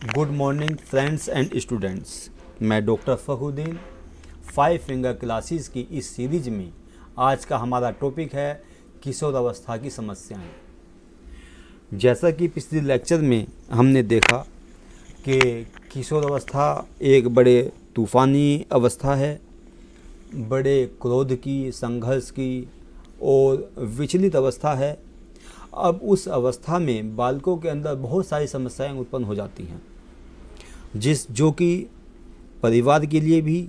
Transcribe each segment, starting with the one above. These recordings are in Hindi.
Good morning friends and students. मैं डॉक्टर फखरुद्दीन 5 फिंगर क्लासेस की इस सीरीज में आज का हमारा टॉपिक है किशोर अवस्था की समस्याएं। जैसा कि पिछले लेक्चर में हमने देखा कि किशोर अवस्था एक बड़े तूफ़ानी अवस्था है, बड़े क्रोध की, संघर्ष की और विचलित अवस्था है। अब उस अवस्था में बालकों के अंदर बहुत सारी समस्याएं उत्पन्न हो जाती हैं, जो कि परिवार के लिए भी,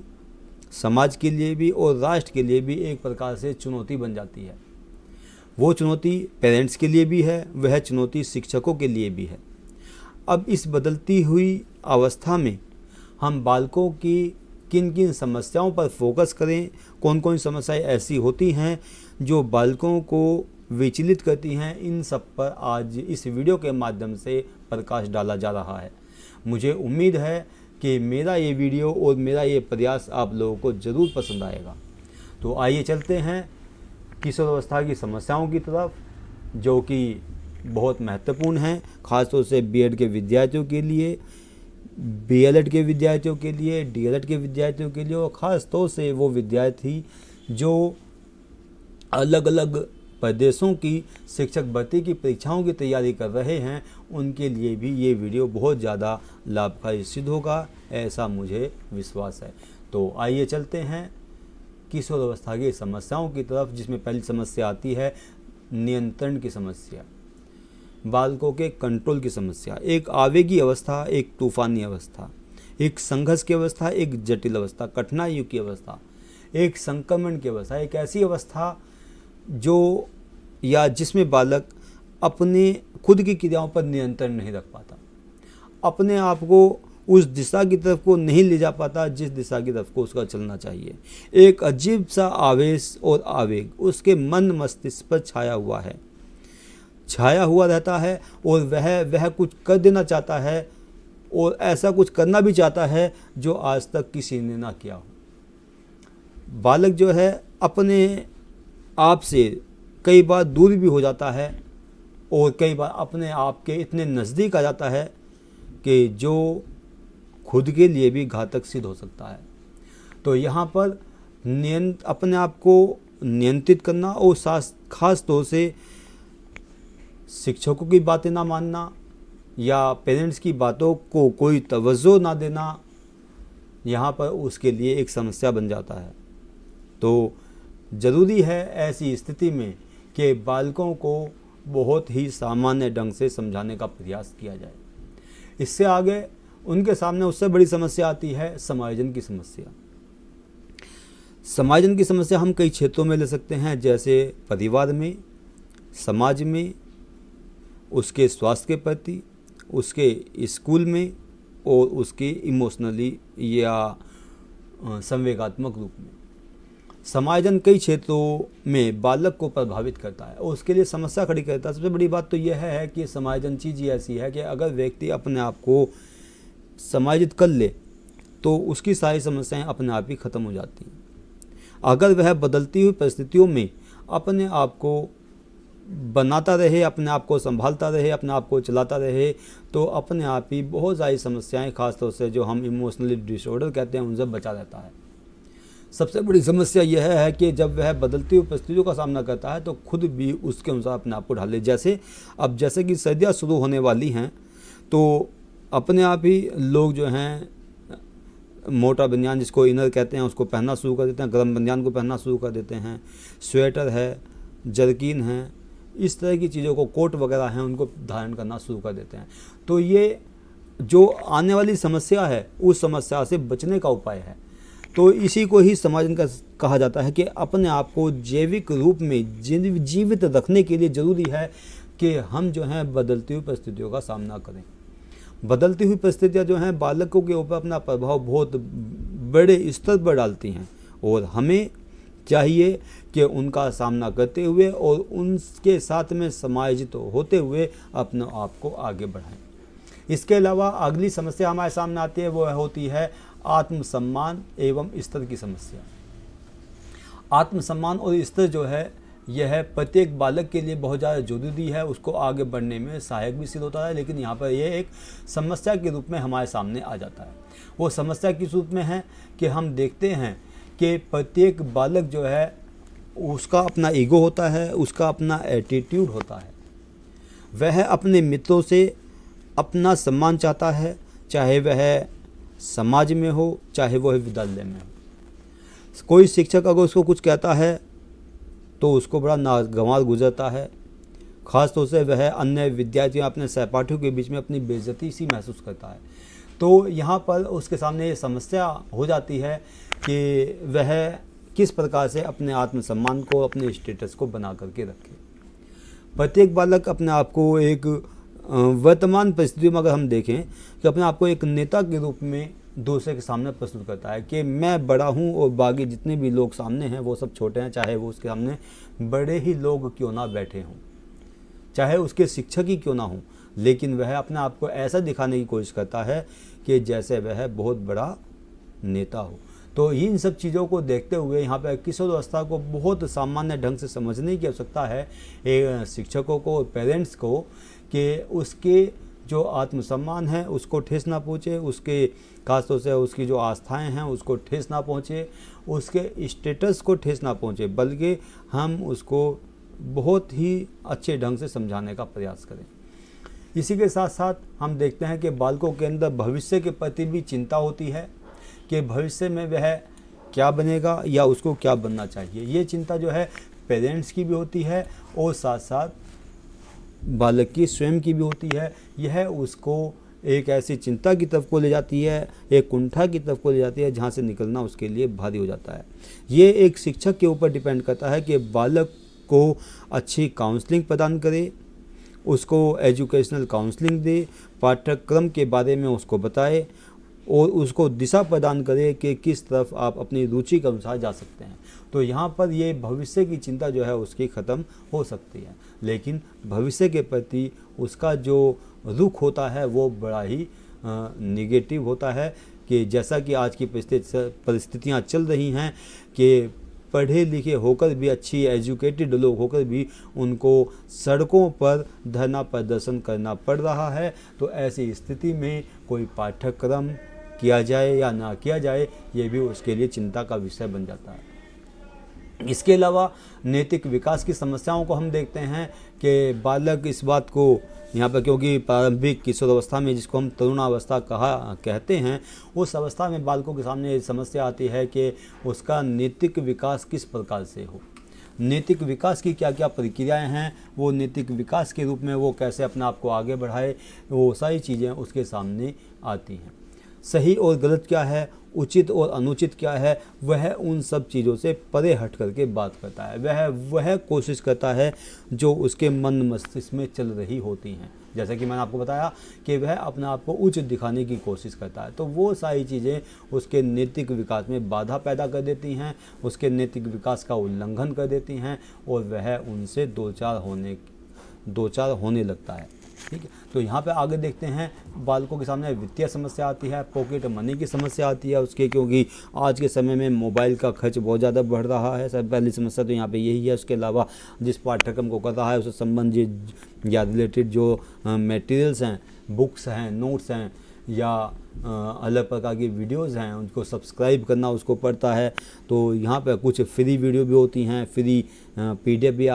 समाज के लिए भी और राष्ट्र के लिए भी एक प्रकार से चुनौती बन जाती है। वो चुनौती पेरेंट्स के लिए भी है, वह चुनौती शिक्षकों के लिए भी है। अब इस बदलती हुई अवस्था में हम बालकों की किन किन समस्याओं पर फोकस करें, कौन कौन समस्याएं ऐसी होती हैं जो बालकों को विचलित करती हैं, इन सब पर आज इस वीडियो के माध्यम से प्रकाश डाला जा रहा है। मुझे उम्मीद है कि मेरा ये वीडियो और मेरा ये प्रयास आप लोगों को ज़रूर पसंद आएगा। तो आइए चलते हैं किशोर अवस्था की समस्याओं की तरफ, जो कि बहुत महत्वपूर्ण हैं, ख़ासतौर से बीएड के विद्यार्थियों के लिए, बीएलएड के विद्यार्थियों के लिए, डीएलएड के विद्यार्थियों के लिए, और ख़ास तौर से वो विद्यार्थी जो अलग अलग प्रदेशों की शिक्षक भर्ती की परीक्षाओं की तैयारी कर रहे हैं, उनके लिए भी ये वीडियो बहुत ज़्यादा लाभकारी सिद्ध होगा, ऐसा मुझे विश्वास है। तो आइए चलते हैं किशोर अवस्था की समस्याओं की तरफ, जिसमें पहली समस्या आती है नियंत्रण की समस्या, बालकों के कंट्रोल की समस्या। एक आवेगी अवस्था, एक तूफानी अवस्था, एक संघर्ष की अवस्था, एक जटिल अवस्था, कठिनाइयों की अवस्था, एक संक्रमण की अवस्था, एक ऐसी अवस्था जो या जिसमें बालक अपने खुद की क्रियाओं पर नियंत्रण नहीं रख पाता, अपने आप को उस दिशा की तरफ को नहीं ले जा पाता जिस दिशा की तरफ को उसका चलना चाहिए। एक अजीब सा आवेश और आवेग उसके मन मस्तिष्क पर छाया हुआ रहता है, और वह कुछ कर देना चाहता है, और ऐसा कुछ करना भी चाहता है जो आज तक किसी ने ना किया हो। बालक जो है अपने आप से कई बार दूर भी हो जाता है, और कई बार अपने आप के इतने नज़दीक आ जाता है कि जो खुद के लिए भी घातक सिद्ध हो सकता है। तो यहाँ पर अपने आप को नियंत्रित करना और ख़ास तौर से शिक्षकों की बातें ना मानना या पेरेंट्स की बातों को कोई तवज्जो ना देना, यहाँ पर उसके लिए एक समस्या बन जाता है। तो ज़रूरी है ऐसी स्थिति में कि बालकों को बहुत ही सामान्य ढंग से समझाने का प्रयास किया जाए। इससे आगे उनके सामने उससे बड़ी समस्या आती है समायोजन की समस्या। समायोजन की समस्या हम कई क्षेत्रों में ले सकते हैं, जैसे परिवार में, समाज में, उसके स्वास्थ्य के प्रति, उसके स्कूल में, और उसके इमोशनली या संवेगात्मक रूप में। समायोजन कई क्षेत्रों में बालक को प्रभावित करता है और उसके लिए समस्या खड़ी करता है। सबसे बड़ी बात तो यह है कि समायोजन चीज़ ही ऐसी है कि अगर व्यक्ति अपने आप को समायोजित कर ले तो उसकी सारी समस्याएं अपने आप ही ख़त्म हो जाती हैं। अगर वह बदलती हुई परिस्थितियों में अपने आप को बनाता रहे, अपने आप को संभालता रहे, अपने आप को चलाता रहे, तो अपने आप ही बहुत सारी समस्याएं, खासतौर से जो हम इमोशनली डिसऑर्डर कहते हैं, उनसे बचा रहता है। सबसे बड़ी समस्या यह है कि जब वह बदलती हुई परिस्थितियों का सामना करता है तो खुद भी उसके अनुसार अपने आप को ढाले। जैसे कि सर्दियाँ शुरू होने वाली हैं, तो अपने आप ही लोग जो हैं मोटा बनियान, जिसको इनर कहते हैं, उसको पहनना शुरू कर देते हैं, गर्म बनियान को पहनना शुरू कर देते हैं, स्वेटर है, जर्किन है, इस तरह की चीज़ों को, कोट वगैरह हैं, उनको धारण करना शुरू कर देते हैं। तो ये जो आने वाली समस्या है, उस समस्या से बचने का उपाय है। तो इसी को ही समायोजन का कहा जाता है कि अपने आप को जैविक रूप में जीवित रखने के लिए ज़रूरी है कि हम जो हैं बदलती हुई परिस्थितियों का सामना करें। बदलती हुई परिस्थितियां जो हैं बालकों के ऊपर अपना प्रभाव बहुत बड़े स्तर पर डालती हैं, और हमें चाहिए कि उनका सामना करते हुए और उनके साथ में समायोजित होते हुए अपने आप को आगे बढ़ाएं। इसके अलावा अगली समस्या हमारे सामने आती है, वो होती है आत्मसम्मान एवं स्तर की समस्या। आत्मसम्मान और स्तर जो है यह प्रत्येक बालक के लिए बहुत ज़्यादा जरूरी है, उसको आगे बढ़ने में सहायक भी सिद्ध होता है। लेकिन यहाँ पर यह एक समस्या के रूप में हमारे सामने आ जाता है। वो समस्या किस रूप में है कि हम देखते हैं कि प्रत्येक बालक जो है उसका अपना ईगो होता है, उसका अपना एटीट्यूड होता है। वह अपने मित्रों से अपना सम्मान चाहता है, चाहे वह समाज में हो चाहे वह विद्यालय में हो। कोई शिक्षक अगर उसको कुछ कहता है तो उसको बड़ा नागवार गुजरता है। ख़ास तौर से वह अन्य विद्यार्थियों अपने सहपाठियों के बीच में अपनी बेइज्जती सी महसूस करता है। तो यहाँ पर उसके सामने ये समस्या हो जाती है कि वह किस प्रकार से अपने आत्मसम्मान को, अपने स्टेटस को बना करके रखे। प्रत्येक बालक अपने आप को एक वर्तमान परिस्थितियों में अगर हम देखें कि अपने आप को एक नेता के रूप में दूसरे के सामने प्रस्तुत करता है कि मैं बड़ा हूँ और बाकी जितने भी लोग सामने हैं वो सब छोटे हैं, चाहे वो उसके सामने बड़े ही लोग क्यों ना बैठे हों, चाहे उसके शिक्षक ही क्यों ना हों, लेकिन वह अपने आप को ऐसा दिखाने की कोशिश करता है कि जैसे वह बहुत बड़ा नेता हो। तो इन सब चीज़ों को देखते हुए यहाँ पर किशोरावस्था को बहुत सामान्य ढंग से समझने की आवश्यकता है शिक्षकों को और पेरेंट्स को, कि उसके जो आत्मसम्मान है उसको ठेस ना पहुँचे, उसके खासतौर से उसकी जो आस्थाएं हैं उसको ठेस ना पहुँचे, उसके स्टेटस को ठेस ना पहुँचे, बल्कि हम उसको बहुत ही अच्छे ढंग से समझाने का प्रयास करें। इसी के साथ साथ हम देखते हैं कि बालकों के अंदर भविष्य के प्रति भी चिंता होती है कि भविष्य में वह क्या बनेगा या उसको क्या बनना चाहिए। ये चिंता जो है पेरेंट्स की भी होती है और साथ साथ बालक की स्वयं की भी होती है। यह उसको एक ऐसी चिंता की तरफ को ले जाती है, एक कुंठा की तरफ को ले जाती है जहाँ से निकलना उसके लिए भारी हो जाता है। ये एक शिक्षक के ऊपर डिपेंड करता है कि बालक को अच्छी काउंसलिंग प्रदान करे, उसको एजुकेशनल काउंसलिंग दे, पाठ्यक्रम के बारे में उसको बताए और उसको दिशा प्रदान करे कि किस तरफ आप अपनी रुचि के अनुसार जा सकते हैं। तो यहाँ पर ये भविष्य की चिंता जो है उसकी ख़त्म हो सकती है, लेकिन भविष्य के प्रति उसका जो रुख होता है वो बड़ा ही निगेटिव होता है कि जैसा कि आज की परिस्थितियाँ चल रही हैं कि पढ़े लिखे होकर भी, अच्छी एजुकेटेड लोग होकर भी उनको सड़कों पर धरना प्रदर्शन करना पड़ रहा है। तो ऐसी स्थिति में कोई पाठ्यक्रम किया जाए या ना किया जाए, ये भी उसके लिए चिंता का विषय बन जाता है। इसके अलावा नैतिक विकास की समस्याओं को हम देखते हैं कि बालक इस बात को यहाँ पर, क्योंकि प्रारंभिक किशोरावस्था में जिसको हम तरुणावस्था कहते हैं, उस अवस्था में बालकों के सामने समस्या आती है कि उसका नैतिक विकास किस प्रकार से हो, नैतिक विकास की क्या क्या प्रक्रियाएं हैं, वो नैतिक विकास के रूप में वो कैसे अपने आप को आगे बढ़ाए, वो सारी चीज़ें उसके सामने आती हैं। सही और गलत क्या है, उचित और अनुचित क्या है, वह उन सब चीज़ों से परे हट करके बात करता है। वह कोशिश करता है जो उसके मन मस्तिष्क में चल रही होती हैं। जैसा कि मैंने आपको बताया कि वह अपने आप को उच्च दिखाने की कोशिश करता है, तो वो सारी चीज़ें उसके नैतिक विकास में बाधा पैदा कर देती हैं, उसके नैतिक विकास का उल्लंघन कर देती हैं और वह उनसे दो चार होने लगता है। ठीक है, तो यहाँ पे आगे देखते हैं बालकों के सामने वित्तीय समस्या आती है, पॉकेट मनी की समस्या आती है उसके, क्योंकि आज के समय में मोबाइल का खर्च बहुत ज़्यादा बढ़ रहा है। सब पहली समस्या तो यहाँ पे यही है। उसके अलावा जिस पाठ्यक्रम को कर रहा है उससे संबंधित या रिलेटेड जो मटेरियल्स हैं, बुक्स हैं, नोट्स हैं या अलग प्रकार की वीडियोज़ हैं, उनको सब्सक्राइब करना उसको पड़ता है। तो यहाँ पर कुछ फ्री वीडियो भी होती हैं, फ्री PDF भी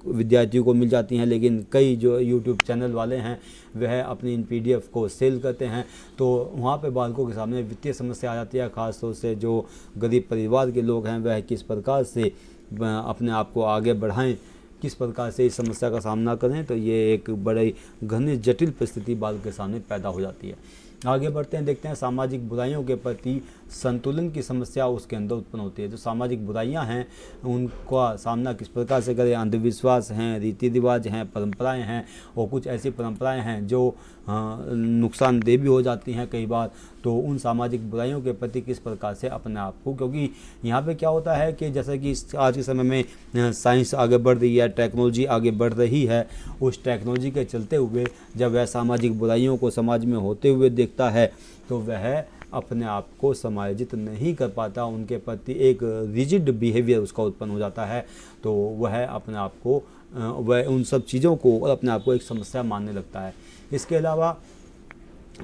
विद्यार्थियों को मिल जाती हैं, लेकिन कई जो YouTube चैनल वाले हैं वह अपनी इन PDF को सेल करते हैं। तो वहाँ पे बालकों के सामने वित्तीय समस्या आ जाती है। ख़ासतौर से जो गरीब परिवार के लोग हैं वह किस प्रकार से अपने आप को आगे बढ़ाएं, किस प्रकार से इस समस्या का सामना करें, तो ये एक बड़ी घनी जटिल परिस्थिति बालक के सामने पैदा हो जाती है। आगे बढ़ते हैं, देखते हैं सामाजिक बुराइयों के प्रति संतुलन की समस्या उसके अंदर उत्पन्न होती है। जो सामाजिक बुराइयां हैं उनका सामना किस प्रकार से करें। अंधविश्वास हैं, रीति रिवाज हैं, परंपराएं हैं, और कुछ ऐसी परंपराएं हैं जो नुकसानदेह भी हो जाती हैं कई बार। तो उन सामाजिक बुराइयों के प्रति किस प्रकार से अपने आप को, क्योंकि यहाँ पे क्या होता है कि जैसा कि आज के समय में साइंस आगे बढ़ रही है, टेक्नोलॉजी आगे बढ़ रही है, उस टेक्नोलॉजी के चलते हुए जब वह सामाजिक बुराइयों को समाज में होते हुए देखता है तो वह अपने आप को समायोजित नहीं कर पाता, उनके प्रति एक रिजिड बिहेवियर उसका उत्पन्न हो जाता है, तो वह अपने आप को वह उन सब चीज़ों को और अपने आप को एक समस्या मानने लगता है। इसके अलावा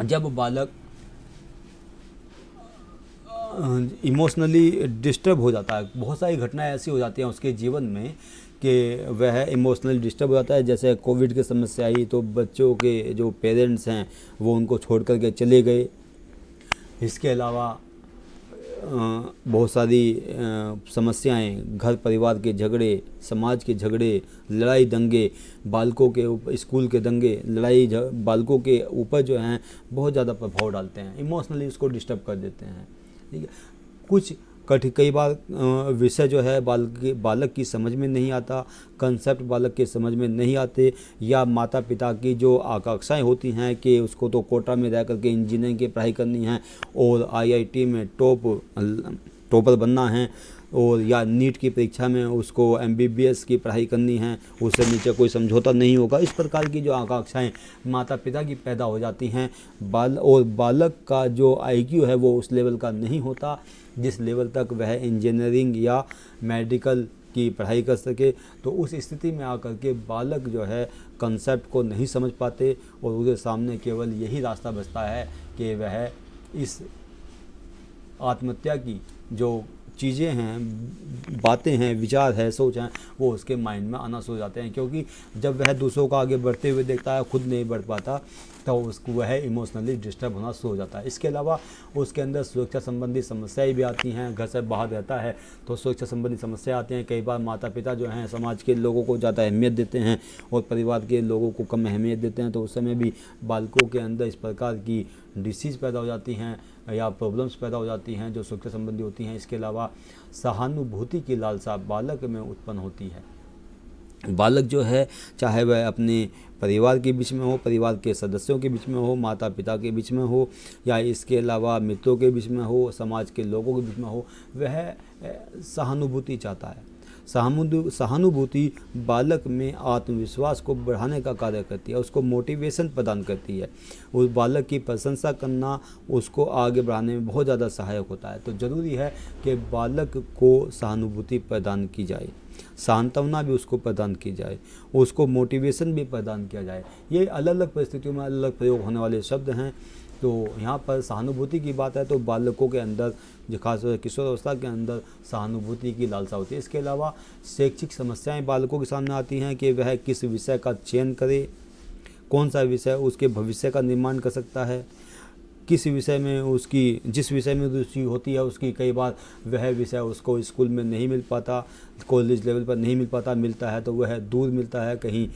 जब बालक इमोशनली डिस्टर्ब हो जाता है, बहुत सारी घटनाएं ऐसी हो जाती हैं उसके जीवन में कि वह इमोशनली डिस्टर्ब हो जाता है। जैसे कोविड की समस्या आई तो बच्चों के जो पेरेंट्स हैं वो उनको छोड़ कर के चले गए। इसके अलावा बहुत सारी समस्याएं, घर परिवार के झगड़े, समाज के झगड़े, लड़ाई दंगे, बालकों के ऊपर स्कूल के दंगे, लड़ाई बालकों के ऊपर जो हैं बहुत ज़्यादा प्रभाव डालते हैं, इमोशनली उसको डिस्टर्ब कर देते हैं। ठीक है, कुछ कई बार विषय जो है बालक की समझ में नहीं आता, कंसेप्ट बालक के समझ में नहीं आते, या माता पिता की जो आकांक्षाएं होती हैं कि उसको तो कोटा में रह करके इंजीनियरिंग की पढ़ाई करनी है और आईआईटी में टॉपर बनना है, और या नीट की परीक्षा में उसको एमबीबीएस की पढ़ाई करनी है, उससे नीचे कोई समझौता नहीं होगा। इस प्रकार की जो आकांक्षाएं माता पिता की पैदा हो जाती हैं, बालक का जो आईक्यू है वो उस लेवल का नहीं होता जिस लेवल तक वह इंजीनियरिंग या मेडिकल की पढ़ाई कर सके। तो उस स्थिति में आकर के बालक जो है कंसेप्ट को नहीं समझ पाते और उसके सामने केवल यही रास्ता बचता है कि वह इस आत्महत्या की जो चीज़ें हैं, बातें हैं, विचार है, सोच हैं, वो उसके माइंड में आना शुरू हो जाते हैं, क्योंकि जब वह दूसरों को आगे बढ़ते हुए देखता है, खुद नहीं बढ़ पाता, तो उसको वह इमोशनली डिस्टर्ब होना शुरू हो जाता है। इसके अलावा उसके अंदर सुरक्षा संबंधी समस्याएं भी आती हैं। घर से बाहर रहता है तो सुरक्षा संबंधी समस्या आती हैं। कई बार माता पिता जो हैं समाज के लोगों को ज़्यादा अहमियत देते हैं और परिवार के लोगों को कम अहमियत देते हैं, तो उस समय भी बालकों के अंदर इस प्रकार की डिसीज़ पैदा हो जाती हैं या प्रॉब्लम्स पैदा हो जाती हैं जो सुरक्षा संबंधी होती हैं। इसके अलावा सहानुभूति की लालसा बालक में उत्पन्न होती है। बालक जो है, चाहे वह अपने परिवार के बीच में हो, परिवार के सदस्यों के बीच में हो, माता पिता के बीच में हो, या इसके अलावा मित्रों के बीच में हो, समाज के लोगों के बीच में हो, वह सहानुभूति चाहता है। सहानुभूति बालक में आत्मविश्वास को बढ़ाने का कार्य करती है, उसको मोटिवेशन प्रदान करती है। उस बालक की प्रशंसा करना उसको आगे बढ़ाने में बहुत ज़्यादा सहायक होता है। तो ज़रूरी है कि बालक को सहानुभूति प्रदान की जाए, सांत्वना भी उसको प्रदान की जाए, उसको मोटिवेशन भी प्रदान किया जाए। ये अलग अलग परिस्थितियों में अलग अलग प्रयोग होने वाले शब्द हैं। तो यहाँ पर सहानुभूति की बात है तो बालकों के अंदर, जो खासतौर से किशोर अवस्था के अंदर सहानुभूति की लालसा होती है। इसके अलावा शैक्षिक समस्याएं बालकों के सामने आती हैं कि वह किस विषय का चयन करे, कौन सा विषय उसके भविष्य का निर्माण कर सकता है, किस विषय में उसकी, जिस विषय में रुचि होती है उसकी, कई बार वह विषय उसको स्कूल में नहीं मिल पाता, कॉलेज लेवल पर नहीं मिल पाता, मिलता है तो वह दूर मिलता है, कहीं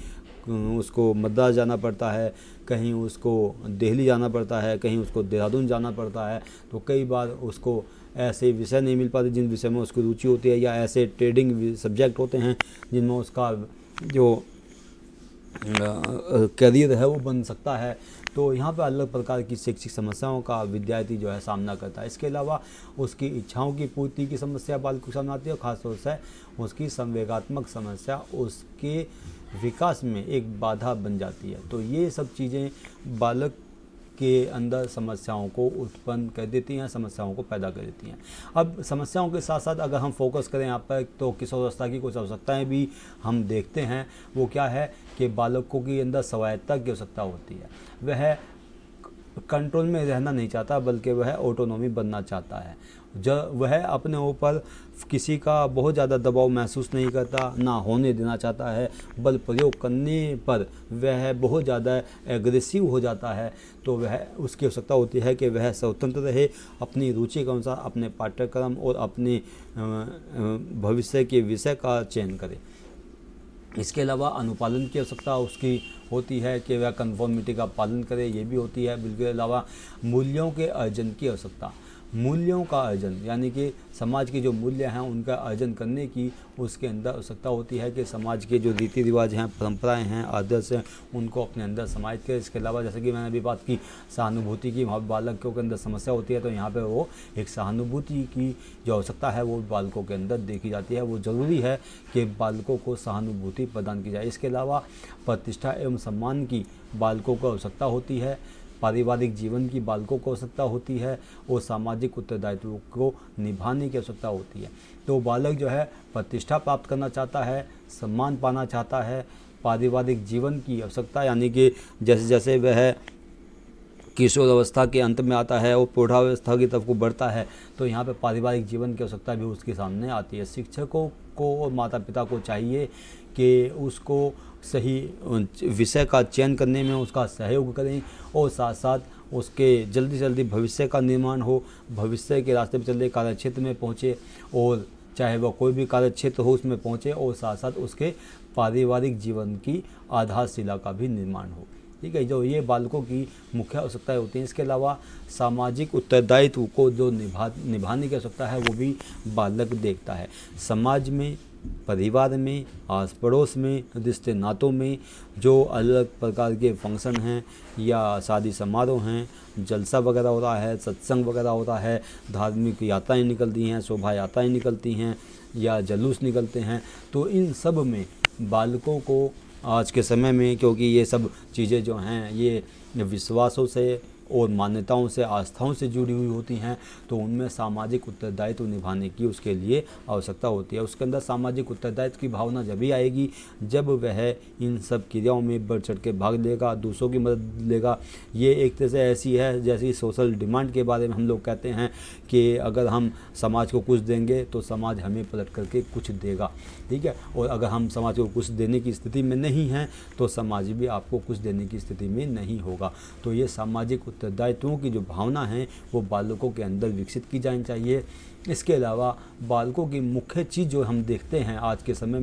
उसको मद्रास जाना पड़ता है, कहीं उसको दिल्ली जाना पड़ता है, कहीं उसको देहरादून जाना पड़ता है। तो कई बार उसको ऐसे विषय नहीं मिल पाते जिन विषय में उसको रुचि होती है, या ऐसे ट्रेडिंग सब्जेक्ट होते हैं जिनमें उसका जो करियर है वो बन सकता है। तो यहाँ पर अलग प्रकार की शैक्षिक समस्याओं का विद्यार्थी जो है सामना करता है। इसके अलावा उसकी इच्छाओं की पूर्ति की समस्या बालक को सामने आती है, और खासतौर से उसकी संवेगात्मक समस्या उसके विकास में एक बाधा बन जाती है। तो ये सब चीज़ें बालक के अंदर समस्याओं को उत्पन्न कर देती हैं, समस्याओं को पैदा कर देती हैं। अब समस्याओं के साथ साथ अगर हम फोकस करें यहाँ पर, तो किशोरावस्था की कुछ आवश्यकताएं भी हम देखते हैं। वो क्या है कि बालकों के अंदर स्वायत्तता की आवश्यकता होती है। वह कंट्रोल में रहना नहीं चाहता बल्कि वह ऑटोनॉमी बनना चाहता है। जब वह अपने ऊपर किसी का बहुत ज़्यादा दबाव महसूस नहीं करता, ना होने देना चाहता है, बल प्रयोग करने पर वह बहुत ज़्यादा एग्रेसिव हो जाता है। तो वह उसकी आवश्यकता होती है कि वह स्वतंत्र रहे, अपनी रुचि के अनुसार अपने पाठ्यक्रम और अपने भविष्य के विषय का चयन करे। इसके अलावा अनुपालन की आवश्यकता उसकी होती है कि वह कन्फॉर्मिटी का पालन करे, ये भी होती है। बिल्कुल अलावा मूल्यों के अर्जन की आवश्यकता, मूल्यों का अर्जन यानी कि समाज के जो मूल्य हैं उनका अर्जन करने की उसके अंदर आवश्यकता होती है कि समाज के जो रीति रिवाज हैं, परंपराएं हैं, आदर्श हैं, उनको अपने अंदर समाहित करें। इसके अलावा जैसे कि मैंने अभी बात की सहानुभूति की, वहाँ बालकों के अंदर समस्या होती है, तो यहाँ पे वो एक सहानुभूति की जो आवश्यकता है वो बालकों के अंदर देखी जाती है। वो ज़रूरी है कि बालकों को सहानुभूति प्रदान की जाए। इसके अलावा प्रतिष्ठा एवं सम्मान की बालकों को आवश्यकता होती है। पारिवारिक जीवन की बालकों को आवश्यकता होती है और सामाजिक उत्तरदायित्व को निभाने की आवश्यकता होती है। तो बालक जो है प्रतिष्ठा प्राप्त करना चाहता है, सम्मान पाना चाहता है, पारिवारिक जीवन की आवश्यकता, यानी कि जैसे जैसे वह किशोर अवस्था के अंत में आता है और प्रौढ़ावस्था की तरफ को बढ़ता है, तो यहाँ पे पारिवारिक जीवन की आवश्यकता भी उसके सामने आती है। शिक्षकों को और माता पिता को चाहिए कि उसको सही विषय का चयन करने में उसका सहयोग करें और साथ साथ उसके जल्दी से जल्दी भविष्य का निर्माण हो, भविष्य के रास्ते पर चलते कार्यक्षेत्र में पहुँचे, और चाहे वह कोई भी कार्यक्षेत्र हो उसमें पहुँचे, और साथ साथ उसके पारिवारिक जीवन की आधारशिला का भी निर्माण हो। ठीक है, जो ये बालकों की मुख्य आवश्यकताएं होती हैं। इसके अलावा सामाजिक उत्तरदायित्व को जो निभाने की आवश्यकता है वो भी बालक देखता है। समाज में, परिवार में, आस पड़ोस में, रिश्ते नातों में जो अलग प्रकार के फंक्शन हैं या शादी समारोह हैं, जलसा वगैरह हो रहा है, सत्संग वगैरह हो रहा है, धार्मिक यात्राएं निकलती हैं, शोभा यात्राएं निकलती हैं या जुलूस निकलते हैं, तो इन सब में बालकों को आज के समय में, क्योंकि ये सब चीज़ें जो हैं ये विश्वासों से और मान्यताओं से, आस्थाओं से जुड़ी हुई होती हैं, तो उनमें सामाजिक उत्तरदायित्व निभाने की उसके लिए आवश्यकता होती है। उसके अंदर सामाजिक उत्तरदायित्व की भावना जब भी आएगी जब वह इन सब क्रियाओं में बढ़ चढ़ के भाग लेगा, दूसरों की मदद लेगा। ये एक तरह से ऐसी है जैसी सोशल डिमांड के बारे में हम लोग कहते हैं कि अगर हम समाज को कुछ देंगे तो समाज हमें पलट करके कुछ देगा। ठीक है, और अगर हम समाज को कुछ देने की स्थिति में नहीं हैं तो समाज भी आपको कुछ देने की स्थिति में नहीं होगा। तो ये सामाजिक उत्तरदायित्वों की जो भावना है वो बालकों के अंदर विकसित की जानी चाहिए। इसके अलावा बालकों की मुख्य चीज़ जो हम देखते हैं आज के समय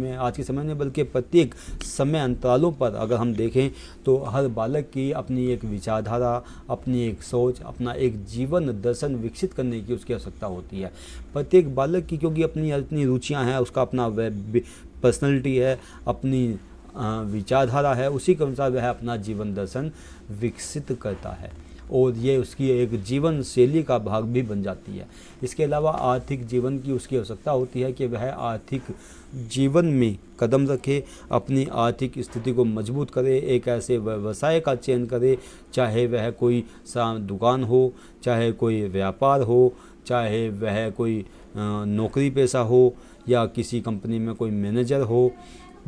में बल्कि प्रत्येक समय अंतरालों पर अगर हम देखें तो हर बालक की अपनी एक विचारधारा, अपनी एक सोच, अपना एक जीवन दर्शन विकसित करने की उसकी आवश्यकता होती है। प्रत्येक बालक की क्योंकि अपनी रुचियां हैं, उसका अपना पर्सनैलिटी है, अपनी विचारधारा है, उसी के अनुसार वह अपना जीवन दर्शन विकसित करता है और ये उसकी एक जीवन शैली का भाग भी बन जाती है। इसके अलावा आर्थिक जीवन की उसकी आवश्यकता होती है कि वह आर्थिक जीवन में कदम रखे, अपनी आर्थिक स्थिति को मजबूत करे, एक ऐसे व्यवसाय का चयन करे, चाहे वह कोई दुकान हो, चाहे कोई व्यापार हो, चाहे वह कोई नौकरी पेशा हो या किसी कंपनी में कोई मैनेजर हो,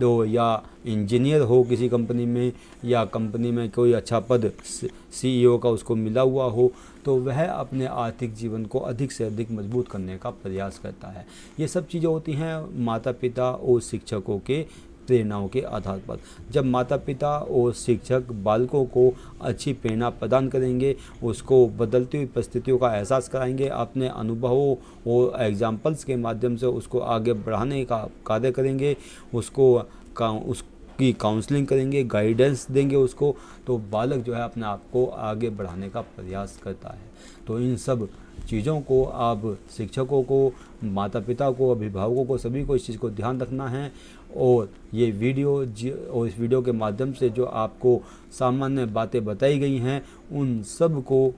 तो या इंजीनियर हो किसी कंपनी में, या कंपनी में कोई अच्छा पद सीईओ का उसको मिला हुआ हो, तो वह अपने आर्थिक जीवन को अधिक से अधिक मजबूत करने का प्रयास करता है। ये सब चीज़ें होती हैं माता पिता और शिक्षकों के प्रेरणाओं के आधार पर। जब माता पिता और शिक्षक बालकों को अच्छी प्रेरणा प्रदान करेंगे, उसको बदलती हुई परिस्थितियों का एहसास कराएंगे, अपने अनुभवों और एग्जाम्पल्स के माध्यम से उसको आगे बढ़ाने का कार्य करेंगे, उसकी काउंसलिंग करेंगे, गाइडेंस देंगे उसको, तो बालक जो है अपने आप को आगे बढ़ाने का प्रयास करता है। तो इन सब चीज़ों को आप शिक्षकों को, माता पिता को, अभिभावकों को, सभी को इस चीज़ को ध्यान रखना है। और ये वीडियो और इस वीडियो के माध्यम से जो आपको सामान्य बातें बताई गई हैं उन सब को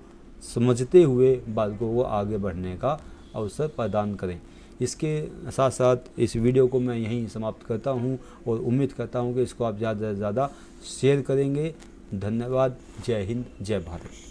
समझते हुए बालकों को आगे बढ़ने का अवसर प्रदान करें। इसके साथ साथ इस वीडियो को मैं यहीं समाप्त करता हूं और उम्मीद करता हूं कि इसको आप ज़्यादा से ज़्यादा शेयर करेंगे। धन्यवाद। जय हिंद, जय भारत।